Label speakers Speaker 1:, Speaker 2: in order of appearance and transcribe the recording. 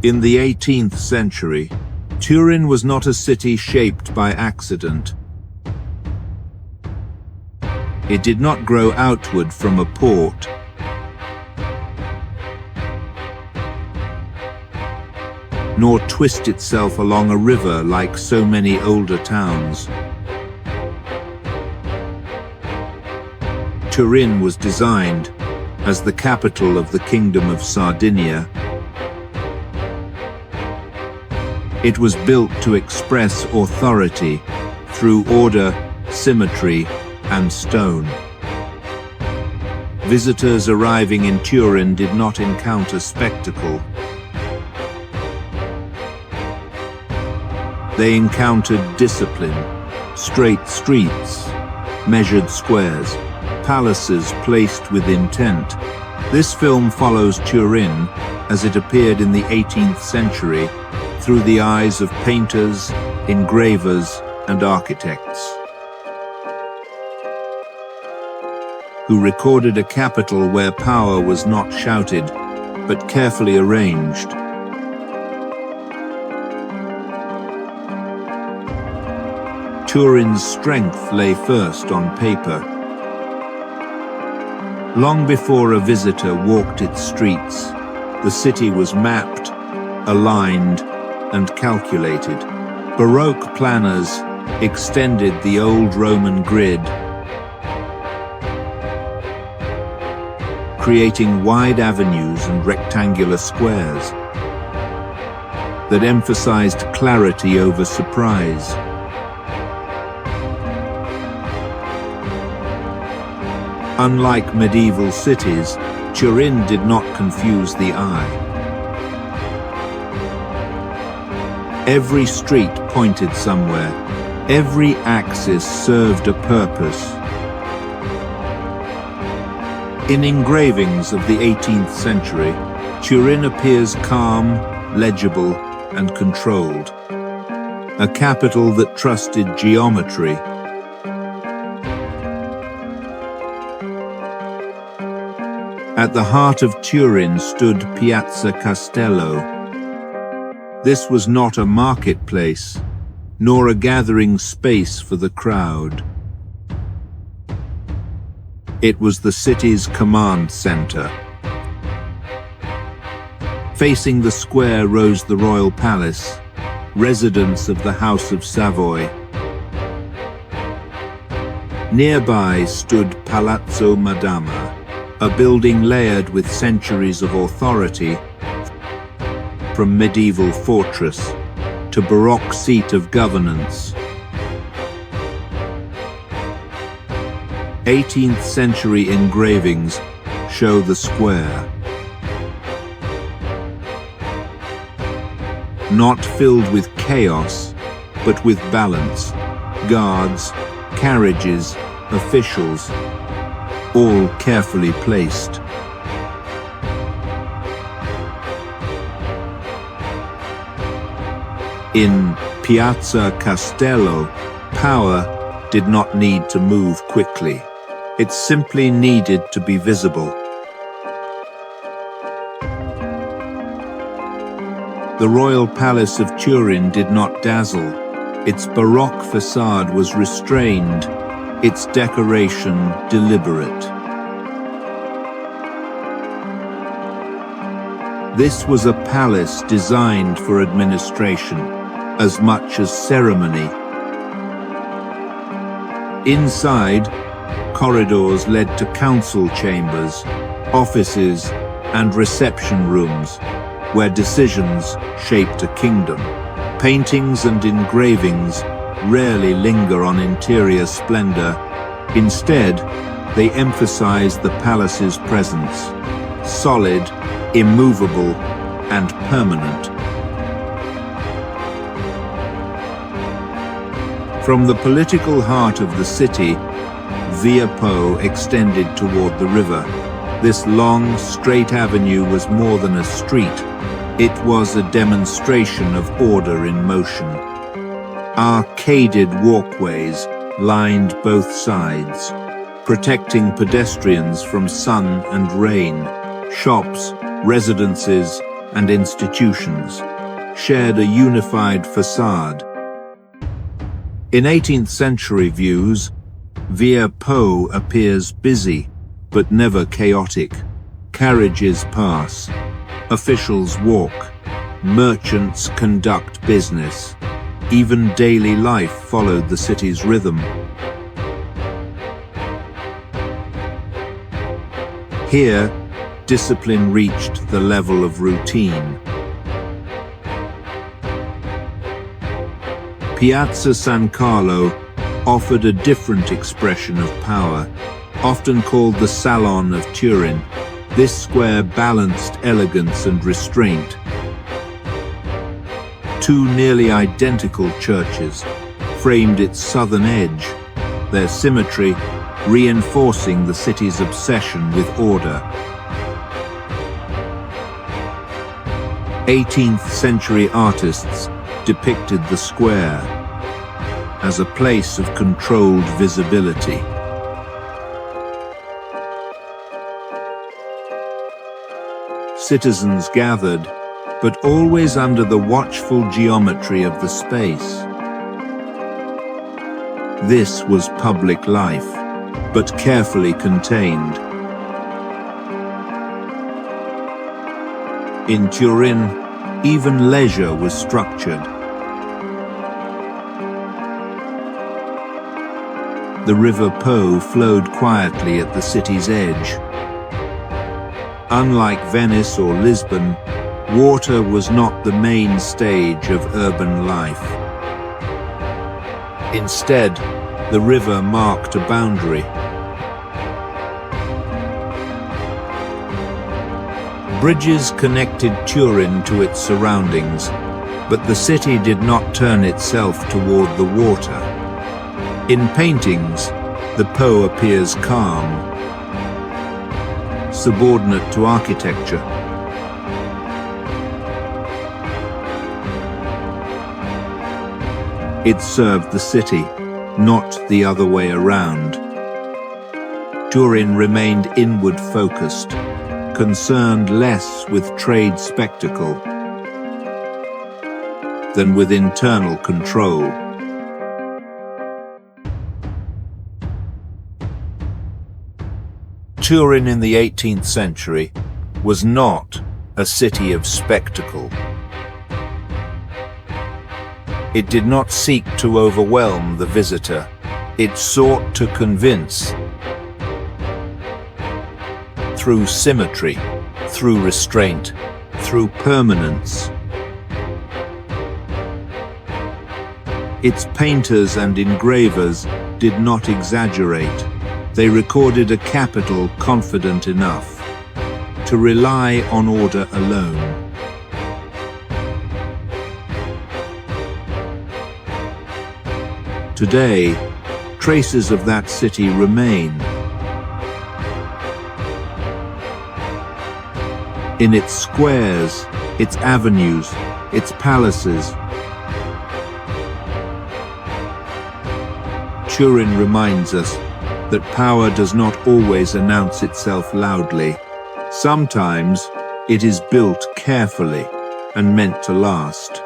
Speaker 1: In the 18th century, Turin was not a city shaped by accident. It did not grow outward from a port. Nor twist itself along a river like so many older towns. Turin was designed as the capital of the Kingdom of Sardinia. It was built to express authority through order, symmetry, and stone. Visitors arriving in Turin did not encounter spectacle. They encountered discipline, straight streets, measured squares, palaces placed with intent. This film follows Turin as it appeared in the 18th century through the eyes of painters, engravers, and architects, who recorded a capital where power was not shouted, but carefully arranged. Turin's strength lay first on paper. Long before a visitor walked its streets, the city was mapped, aligned, and calculated. Baroque planners extended the old Roman grid, creating wide avenues and rectangular squares that emphasized clarity over surprise. Unlike medieval cities, Turin did not confuse the eye. Every street pointed somewhere. Every axis served a purpose. In engravings of the 18th century, Turin appears calm, legible, and controlled. A capital that trusted geometry. At the heart of Turin stood Piazza Castello. This was not a marketplace, nor a gathering space for the crowd. It was the city's command center. Facing the square rose the royal palace, residence of the House of Savoy. Nearby stood Palazzo Madama, a building layered with centuries of authority, from medieval fortress to Baroque seat of governance. 18th century engravings show the square. Not filled with chaos, but with balance. Guards, carriages, officials, all carefully placed. In Piazza Castello, power did not need to move quickly. It simply needed to be visible. The royal palace of Turin did not dazzle. Its Baroque facade was restrained, its decoration deliberate. This was a palace designed for administration, as much as ceremony. Inside, corridors led to council chambers, offices, and reception rooms, where decisions shaped a kingdom. Paintings and engravings rarely linger on interior splendor. Instead, they emphasize the palace's presence, solid, immovable, and permanent. From the political heart of the city, Via Po extended toward the river. This long, straight avenue was more than a street. It was a demonstration of order in motion. Arcaded walkways lined both sides, protecting pedestrians from sun and rain. Shops, residences, and institutions, shared a unified facade. In 18th century views, Via Po appears busy, but never chaotic. Carriages pass, officials walk, merchants conduct business. Even daily life followed the city's rhythm. Here, discipline reached the level of routine. Piazza San Carlo offered a different expression of power, often called the Salon of Turin. This square balanced elegance and restraint. Two nearly identical churches framed its southern edge, their symmetry reinforcing the city's obsession with order. 18th century artists depicted the square as a place of controlled visibility. Citizens gathered, but always under the watchful geometry of the space. This was public life, but carefully contained. In Turin, even leisure was structured. The River Po flowed quietly at the city's edge. Unlike Venice or Lisbon, water was not the main stage of urban life. Instead, the river marked a boundary. Bridges connected Turin to its surroundings, but the city did not turn itself toward the water. In paintings, the Po appears calm, subordinate to architecture. It served the city, not the other way around. Turin remained inward-focused, concerned less with trade spectacle than with internal control. Turin in the 18th century was not a city of spectacle. It did not seek to overwhelm the visitor. It sought to convince. Through symmetry, through restraint, through permanence. Its painters and engravers did not exaggerate. They recorded a capital confident enough to rely on order alone. Today, traces of that city remain. In its squares, its avenues, its palaces. Turin reminds us that power does not always announce itself loudly. Sometimes it is built carefully and meant to last.